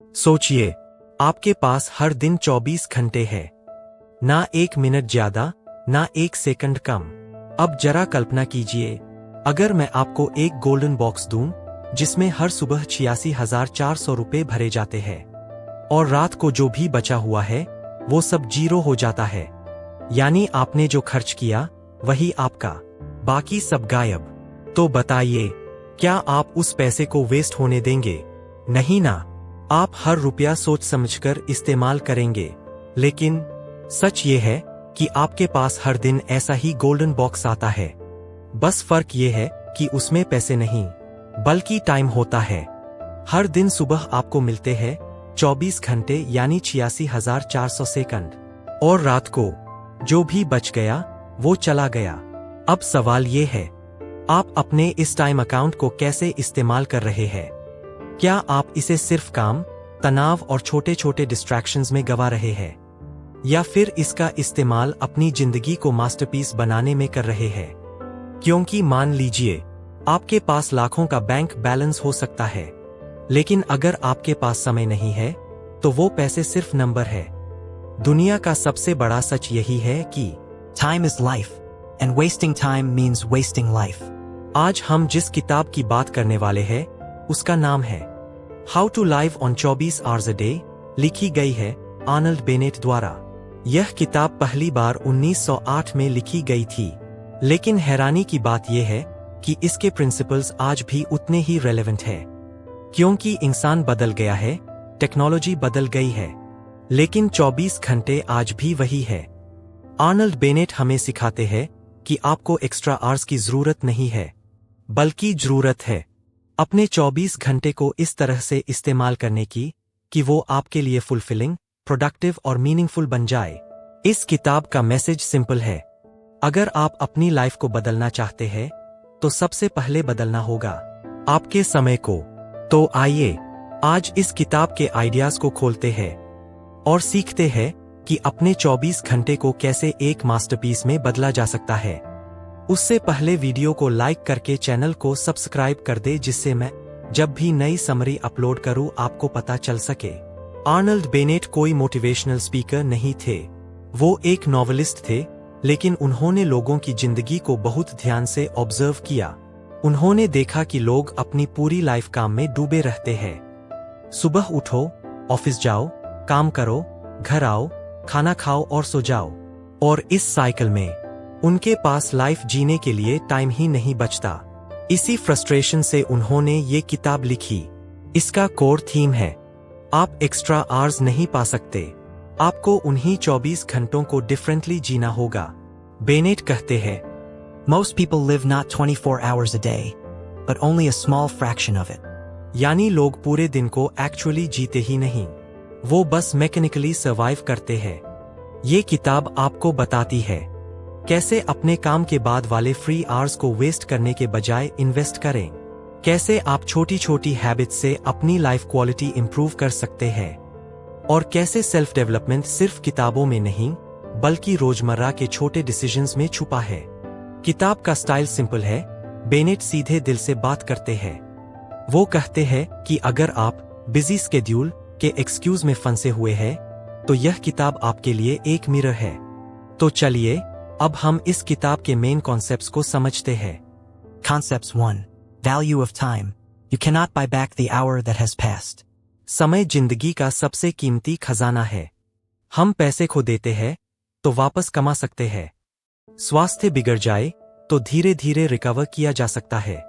सोचिए, आपके पास हर दिन 24 घंटे है, ना 1 मिनट ज्यादा, ना 1 सेकंड कम। अब जरा कल्पना कीजिए, अगर मैं आपको एक गोल्डन बॉक्स दूं, जिसमें हर सुबह 86,400 रुपए भरे जाते हैं, और रात को जो भी बचा हुआ है, वो सब जीरो हो जाता है। यानी आपने जो खर्च किया, वही आपका, बाकी सब गायब। तो बताइए, क्या आप उस पैसे को वेस्ट होने देंगे? नहीं ना, आप हर रुपया सोच समझकर इस्तेमाल करेंगे। लेकिन सच ये है कि आपके पास हर दिन ऐसा ही गोल्डन बॉक्स आता है। बस फर्क ये है कि उसमें पैसे नहीं, बल्कि टाइम होता है। हर दिन सुबह आपको मिलते हैं 24 घंटे यानी 86,400 सेकंड, और रात को जो भी बच गया वो चला गया। अब सवाल ये है, आप अपने इस टाइम अकाउंट को कैसे इस्तेमाल कर रहे हैं? क्या आप इसे सिर्फ काम, तनाव और छोटे छोटे डिस्ट्रैक्शंस में गवा रहे हैं, या फिर इसका इस्तेमाल अपनी जिंदगी को मास्टरपीस बनाने में कर रहे हैं? क्योंकि मान लीजिए, आपके पास लाखों का बैंक बैलेंस हो सकता है, लेकिन अगर आपके पास समय नहीं है, तो वो पैसे सिर्फ नंबर है। दुनिया का सबसे बड़ा सच यही है कि Time is life, and wasting time means wasting life. आज हम जिस किताब की बात करने वाले हैं, उसका नाम है how to live on 24 hours a day, लिखी गई है आर्नल्ड बेनेट द्वारा। यह किताब पहली बार 1908 में लिखी गई थी, लेकिन हैरानी की बात यह है कि इसके प्रिंसिपल्स आज भी उतने ही रेलेवेंट है। क्योंकि इंसान बदल गया है, टेक्नोलॉजी बदल गई है, लेकिन 24 घंटे आज भी वही है। आर्नल्ड बेनेट हमें सिखाते हैं कि आपको एक्स्ट्रा आवर्स की जरूरत नहीं है, बल्कि जरूरत है अपने 24 घंटे को इस तरह से इस्तेमाल करने की कि वो आपके लिए फुलफिलिंग, प्रोडक्टिव और मीनिंगफुल बन जाए। इस किताब का मैसेज सिंपल है, अगर आप अपनी लाइफ को बदलना चाहते हैं, तो सबसे पहले बदलना होगा आपके समय को। तो आइए, आज इस किताब के आइडियाज को खोलते हैं और सीखते हैं कि अपने 24 घंटे को कैसे एक मास्टरपीस में बदला जा सकता है। उससे पहले वीडियो को लाइक करके चैनल को सब्सक्राइब कर दे, जिससे मैं जब भी नई समरी अपलोड करूं आपको पता चल सके। आर्नल्ड बेनेट कोई मोटिवेशनल स्पीकर नहीं थे, वो एक नॉवेलिस्ट थे, लेकिन उन्होंने लोगों की जिंदगी को बहुत ध्यान से ऑब्जर्व किया। उन्होंने देखा कि लोग अपनी पूरी लाइफ काम में डूबे रहते हैं। सुबह उठो, ऑफिस जाओ, काम करो, घर आओ, खाना खाओ और सो जाओ, और इस साइकिल में उनके पास लाइफ जीने के लिए टाइम ही नहीं बचता। इसी फ्रस्ट्रेशन से उन्होंने ये किताब लिखी। इसका कोर थीम है, आप एक्स्ट्रा आवर्स नहीं पा सकते, आपको उन्हीं 24 घंटों को डिफरेंटली जीना होगा। बेनेट कहते हैं, Most people live not 24 hours a day, but only a small fraction of it. यानी लोग पूरे दिन को एक्चुअली जीते ही नहीं, वो बस मैकेनिकली सर्वाइव करते हैं। ये किताब आपको बताती है कैसे अपने काम के बाद वाले फ्री आवर्स को वेस्ट करने के बजाय इन्वेस्ट करें, कैसे आप छोटी छोटी हैबिट से अपनी लाइफ क्वालिटी इंप्रूव कर सकते हैं, और कैसे सेल्फ डेवलपमेंट सिर्फ किताबों में नहीं, बल्कि रोजमर्रा के छोटे डिसीजंस में छुपा है। किताब का स्टाइल सिंपल है, बेनेट सीधे दिल से बात करते हैं। वो कहते हैं कि अगर आप बिजी स्केड्यूल के एक्सक्यूज में फंसे हुए हैं, तो यह किताब आपके लिए एक मिरर है। तो चलिए, अब हम इस किताब के मेन कॉन्सेप्ट्स को समझते हैं। Concepts 1. Value of time. You cannot buy back the hour that has passed. समय जिंदगी का सबसे कीमती खजाना है। हम पैसे खो देते हैं, तो वापस कमा सकते हैं। स्वास्थ्य बिगड़ जाए, तो धीरे धीरे रिकवर किया जा सकता है,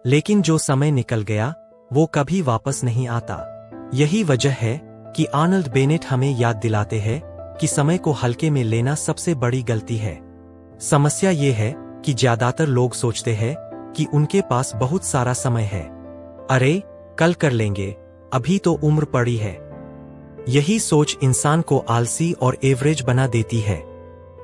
लेकिन जो समय निकल गया, वो कभी वापस नहीं आता। यही वजह है कि आर्नल्ड बेनेट हमें याद दिलाते हैं कि समय को हल्के में लेना सबसे बड़ी गलती है। समस्या ये है कि ज्यादातर लोग सोचते हैं कि उनके पास बहुत सारा समय है, अरे कल कर लेंगे, अभी तो उम्र पड़ी है। यही सोच इंसान को आलसी और एवरेज बना देती है।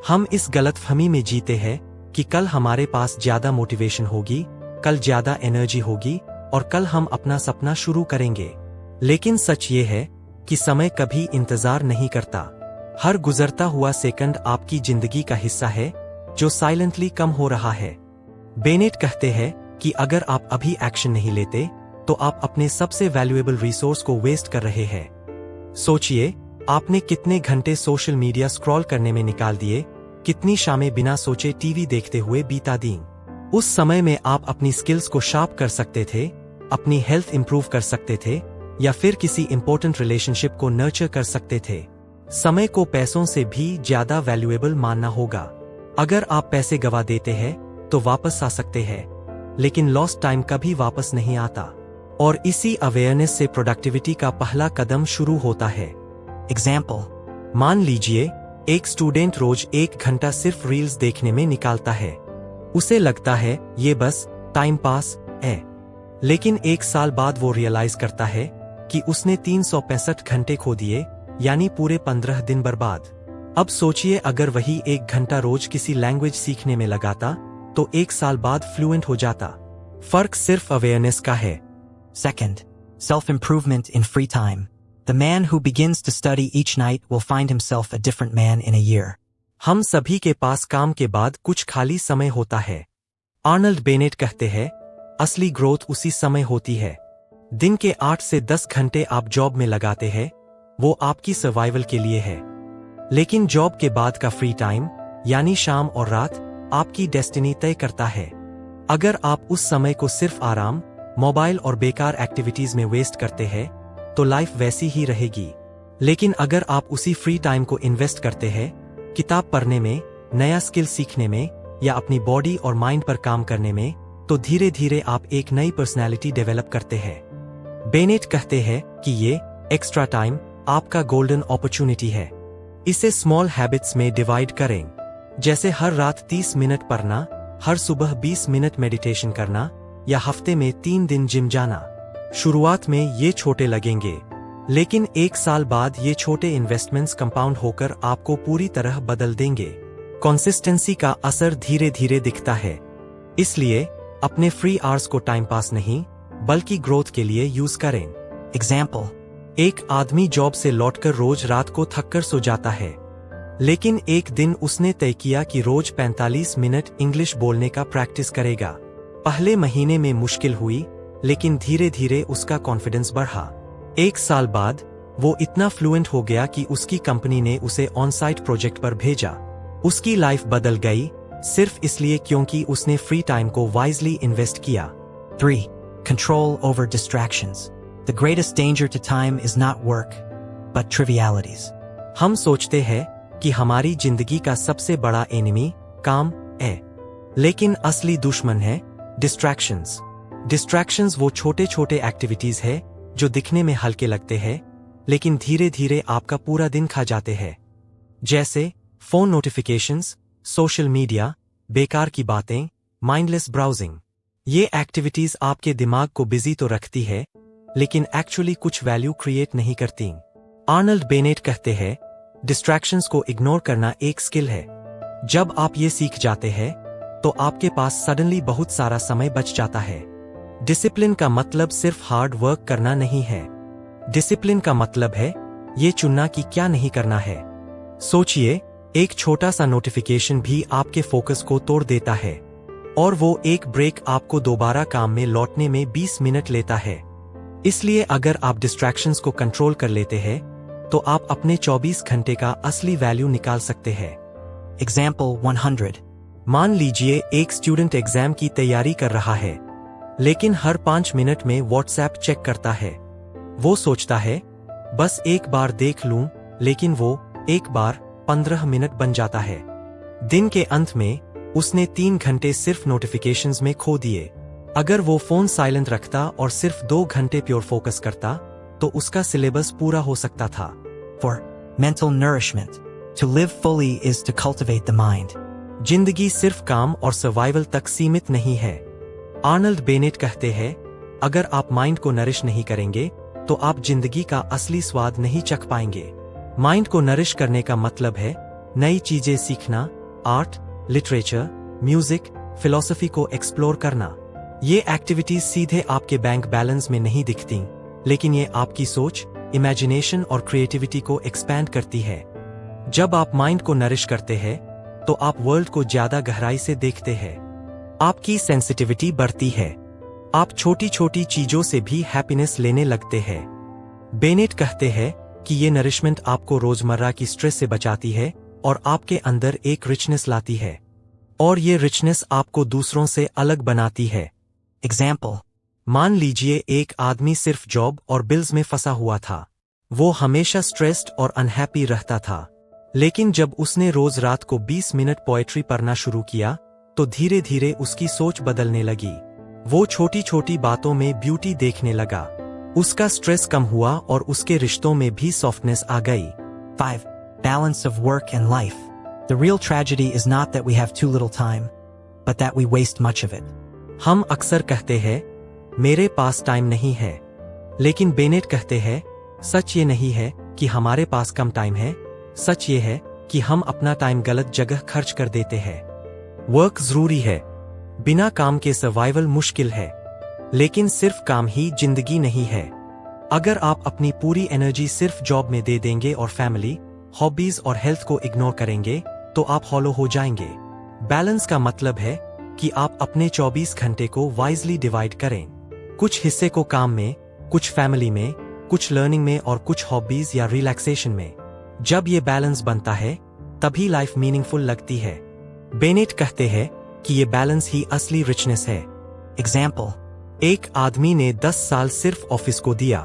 हम इस गलतफहमी में जीते हैं कि कल हमारे पास ज्यादा मोटिवेशन होगी, कल ज्यादा एनर्जी होगी, और कल हम अपना सपना शुरू करेंगे। लेकिन सच ये है कि समय कभी इंतजार नहीं करता। हर गुजरता हुआ सेकंड आपकी जिंदगी का हिस्सा है, जो साइलेंटली कम हो रहा है। बेनेट कहते हैं कि अगर आप अभी एक्शन नहीं लेते, तो आप अपने सबसे वैल्यूएबल रिसोर्स को वेस्ट कर रहे हैं। सोचिए, आपने कितने घंटे सोशल मीडिया स्क्रॉल करने में निकाल दिए, कितनी शामें बिना सोचे टीवी देखते हुए बिता दी। उस समय में आप अपनी स्किल्स को शार्प कर सकते थे, अपनी हेल्थ इंप्रूव कर सकते थे, या फिर किसी इंपॉर्टेंट रिलेशनशिप को नर्चर कर सकते थे। समय को पैसों से भी ज्यादा वैल्यूएबल मानना होगा। अगर आप पैसे गवा देते हैं तो वापस आ सकते हैं, लेकिन लॉस्ट टाइम कभी वापस नहीं आता। और इसी अवेयरनेस से प्रोडक्टिविटी का पहला कदम शुरू होता है। Example. मान लीजिए, एक स्टूडेंट रोज 1 घंटा सिर्फ रील्स देखने में निकालता है। उसे लगता है ये बस टाइम पास है, लेकिन 1 साल बाद वो रियलाइज करता है कि उसने 365 घंटे खो दिए, यानी पूरे 15 दिन बर्बाद। अब सोचिए, अगर वही 1 घंटा रोज किसी लैंग्वेज सीखने में लगाता तो 1 साल बाद फ्लुएंट हो जाता। फर्क सिर्फ अवेयरनेस का है। Second, self-improvement in free time. The man who begins to study each night will find himself a different man in a year. हम सभी के पास काम के बाद कुछ खाली समय होता है। आर्नल्ड बेनेट कहते हैं, असली ग्रोथ उसी समय होती है। दिन के 8 से 10 घंटे आप जॉब में लगाते हैं, वो आपकी सर्वाइवल के लिए है। लेकिन जॉब के बाद का फ्री टाइम, यानी शाम और रात, आपकी डेस्टिनी तय करता है। अगर आप उस समय को सिर्फ आराम, मोबाइल और बेकार एक्टिविटीज में वेस्ट करते हैं, तो लाइफ वैसी ही रहेगी। लेकिन अगर आप उसी फ्री टाइम को इन्वेस्ट करते हैं, किताब पढ़ने में, नया स्किल सीखने में, या अपनी बॉडी और माइंड पर काम करने में, तो धीरे धीरे आप एक नई पर्सनैलिटी डेवलप करते हैं। बेनेट कहते हैं कि ये एक्स्ट्रा टाइम आपका गोल्डन अपॉर्चुनिटी है। इसे स्मॉल हैबिट्स में डिवाइड करें, जैसे हर रात 30 मिनट पढ़ना, हर सुबह 20 मिनट मेडिटेशन करना, या हफ्ते में 3 दिन जिम जाना। शुरुआत में ये छोटे लगेंगे, लेकिन 1 साल बाद ये छोटे इन्वेस्टमेंट्स कंपाउंड होकर आपको पूरी तरह बदल देंगे। कंसिस्टेंसी का असर धीरे धीरे दिखता है। इसलिए अपने फ्री आवर्स को टाइम पास नहीं, बल्कि ग्रोथ के लिए यूज करें। Example. एक आदमी जॉब से लौटकर रोज रात को थककर सो जाता है, लेकिन एक दिन उसने तय किया कि रोज 45 मिनट इंग्लिश बोलने का प्रैक्टिस करेगा। पहले महीने में मुश्किल हुई, लेकिन धीरे धीरे उसका कॉन्फिडेंस बढ़ा। 1 साल बाद वो इतना फ्लुएंट हो गया कि उसकी कंपनी ने उसे ऑन साइट प्रोजेक्ट पर भेजा। उसकी लाइफ बदल गई, सिर्फ इसलिए क्योंकि उसने फ्री टाइम को वाइजली इन्वेस्ट किया। 3. Control over distractions. The greatest danger to time is not work, but trivialities. हम सोचते हैं कि हमारी जिंदगी का सबसे बड़ा एनिमी काम है, लेकिन असली दुश्मन है डिस्ट्रैक्शंस। डिस्ट्रैक्शंस वो छोटे छोटे एक्टिविटीज है जो दिखने में हल्के लगते हैं, लेकिन धीरे धीरे आपका पूरा दिन खा जाते हैं। जैसे फोन नोटिफिकेशंस, सोशल मीडिया, बेकार की बातें, माइंडलेस ब्राउजिंग। ये एक्टिविटीज आपके दिमाग को बिजी तो रखती है, लेकिन एक्चुअली कुछ वैल्यू क्रिएट नहीं करती। आर्नल्ड बेनेट कहते हैं, डिस्ट्रैक्शंस को इग्नोर करना एक स्किल है। जब आप ये सीख जाते हैं, तो आपके पास सडनली बहुत सारा समय बच जाता है। डिसिप्लिन का मतलब सिर्फ हार्ड वर्क करना नहीं है। डिसिप्लिन का मतलब है ये चुनना कि क्या नहीं करना है। सोचिए, एक छोटा सा नोटिफिकेशन भी आपके फोकस को तोड़ देता है, और वो एक ब्रेक आपको दोबारा काम में लौटने में 20 मिनट लेता है। इसलिए अगर आप डिस्ट्रैक्शंस को कंट्रोल कर लेते हैं, तो आप अपने 24 घंटे का असली वैल्यू निकाल सकते हैं। Example 100. मान लीजिए एक स्टूडेंट एग्जाम की तैयारी कर रहा है, लेकिन हर 5 मिनट में व्हाट्सएप चेक करता है। वो सोचता है बस एक बार देख लूं, लेकिन वो एक बार 15 मिनट बन जाता है। दिन के अंत में उसने 3 घंटे सिर्फ नोटिफिकेशंस में खो दिए। अगर वो फोन साइलेंट रखता और सिर्फ 2 घंटे प्योर फोकस करता, तो उसका सिलेबस पूरा हो सकता था। For mental nourishment, to live fully is to cultivate the mind. जिंदगी सिर्फ काम और सर्वाइवल तक सीमित नहीं है। आर्नल्ड बेनेट कहते हैं, अगर आप माइंड को नरिश नहीं करेंगे, तो आप जिंदगी का असली स्वाद नहीं चख पाएंगे। माइंड को नरिश करने का मतलब है नई चीजें सीखना, आर्ट, लिटरेचर, म्यूजिक, फिलॉसफी को एक्सप्लोर करना। ये एक्टिविटीज सीधे आपके बैंक बैलेंस में नहीं दिखती, लेकिन ये आपकी सोच, इमेजिनेशन और क्रिएटिविटी को एक्सपैंड करती है। जब आप माइंड को नरिश करते हैं, तो आप वर्ल्ड को ज्यादा गहराई से देखते हैं। आपकी सेंसिटिविटी बढ़ती है। आप छोटी छोटी चीजों से भी हैप्पीनेस लेने लगते हैं। बेनेट कहते हैं कि ये नरिशमेंट आपको रोजमर्रा की स्ट्रेस से बचाती है और आपके अंदर एक रिचनेस लाती है, और ये रिचनेस आपको दूसरों से अलग बनाती है। Example. मान लीजिए एक आदमी सिर्फ जॉब और बिल्स में फंसा हुआ था। वो हमेशा स्ट्रेस्ड और अनहैप्पी रहता था। लेकिन जब उसने रोज रात को 20 मिनट पोएट्री पढ़ना शुरू किया तो धीरे धीरे उसकी सोच बदलने लगी। वो छोटी छोटी बातों में ब्यूटी देखने लगा। उसका स्ट्रेस कम हुआ और उसके रिश्तों में भी सॉफ्टनेस आ गई। 5. Balance of work and life. The real tragedy is not that we have too little time, but that we waste much of it. हम अक्सर कहते हैं मेरे पास टाइम नहीं है, लेकिन बेनेट कहते हैं सच ये नहीं है कि हमारे पास कम टाइम है, सच ये है कि हम अपना टाइम गलत जगह खर्च कर देते हैं। वर्क जरूरी है, बिना काम के सर्वाइवल मुश्किल है, लेकिन सिर्फ काम ही जिंदगी नहीं है। अगर आप अपनी पूरी एनर्जी सिर्फ जॉब में दे देंगे और फैमिली, हॉबीज और हेल्थ को इग्नोर करेंगे तो आप हॉलो हो जाएंगे। बैलेंस का मतलब है कि आप अपने 24 घंटे को वाइजली डिवाइड करें। कुछ हिस्से को काम में, कुछ फैमिली में, कुछ लर्निंग में और कुछ हॉबीज या रिलैक्सेशन में। जब ये बैलेंस बनता है तभी लाइफ मीनिंगफुल लगती है। बेनेट कहते हैं कि ये बैलेंस ही असली रिचनेस है। Example. एक आदमी ने 10 साल सिर्फ ऑफिस को दिया,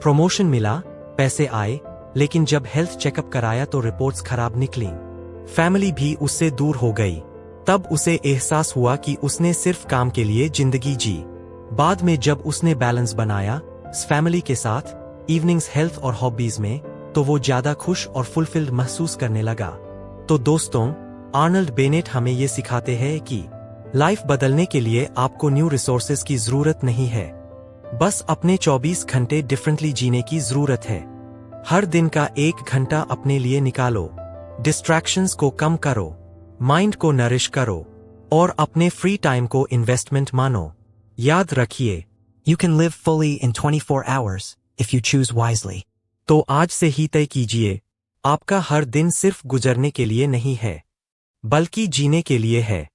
प्रमोशन मिला, पैसे आए, लेकिन जब हेल्थ चेकअप कराया तो रिपोर्ट्स खराब निकली। फैमिली भी उससे दूर हो गई। तब उसे एहसास हुआ कि उसने सिर्फ काम के लिए जिंदगी जी। बाद में जब उसने बैलेंस बनाया फैमिली के साथ, इवनिंग्स, हेल्थ और हॉबीज में, तो वो ज्यादा खुश और फुलफिल्ड महसूस करने लगा। तो दोस्तों, आर्नल्ड बेनेट हमें ये सिखाते हैं कि लाइफ बदलने के लिए आपको न्यू रिसोर्सेज की जरूरत नहीं है, बस अपने 24 घंटे डिफरेंटली जीने की जरूरत है। हर दिन का 1 घंटा अपने लिए निकालो, डिस्ट्रैक्शंस को कम करो, माइंड को नरिश करो और अपने फ्री टाइम को इन्वेस्टमेंट मानो। याद रखिए, You can live fully in 24 hours if you choose wisely. तो आज से ही तय कीजिए, आपका हर दिन सिर्फ गुजरने के लिए नहीं है, बल्कि जीने के लिए है।